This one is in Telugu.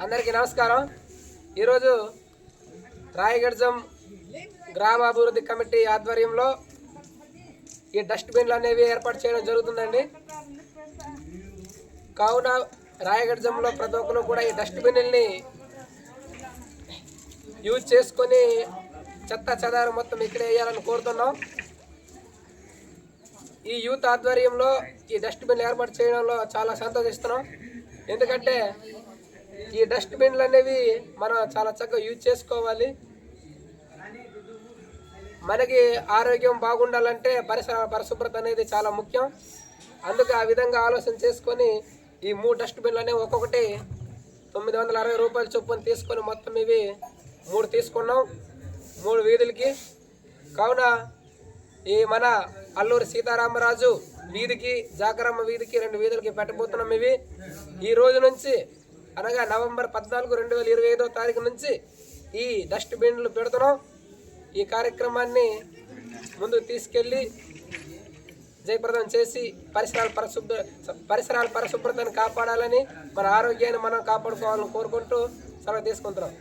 అందరికీ నమస్కారం. ఈరోజు రాయగడ్జం గ్రామాభివృద్ధి కమిటీ ఆధ్వర్యంలో ఈ డస్ట్బిన్లు అనేవి ఏర్పాటు చేయడం జరుగుతుందండి. కావున రాయగడ్జంలో ప్రతి ఒక్కరు కూడా ఈ డస్ట్బిన్ని యూజ్ చేసుకొని చెత్త చెదారం మొత్తం ఇక్కడే వేయాలని కోరుతున్నాం. ఈ యూత్ ఆధ్వర్యంలో ఈ డస్ట్బిన్లు ఏర్పాటు చేయడంలో చాలా సంతోషిస్తున్నాం. ఎందుకంటే ఈ డస్ట్బిన్లు అనేవి మనం చాలా చక్కగా యూజ్ చేసుకోవాలి. మనకి ఆరోగ్యం బాగుండాలంటే పరిశుభ్రత అనేది చాలా ముఖ్యం. అందుకే ఆ విధంగా ఆలోచన చేసుకొని ఈ 3 డస్ట్బిన్లు అనేవి ఒక్కొక్కటి 960 రూపాయల చొప్పున తీసుకొని మొత్తం ఇవి 3 తీసుకున్నాం 3 వీధులకి. కావున ఈ మన అల్లూరి సీతారామరాజు వీధికి, జాగరమ్మ వీధికి 2 వీధులకి పెట్టబోతున్నాం. ఇవి ఈ రోజు నుంచి అనగా నవంబర్ 14, 2025వ తారీఖు నుంచి ఈ డస్ట్బిన్లు పెడుతున్నాం. ఈ కార్యక్రమాన్ని ముందుకు తీసుకెళ్ళి జయప్రదం చేసి పరిసరాల పరిశుభ్రతను కాపాడాలని, మన ఆరోగ్యాన్ని మనం కాపాడుకోవాలని కోరుకుంటూ సెలవు తీసుకుంటున్నాం.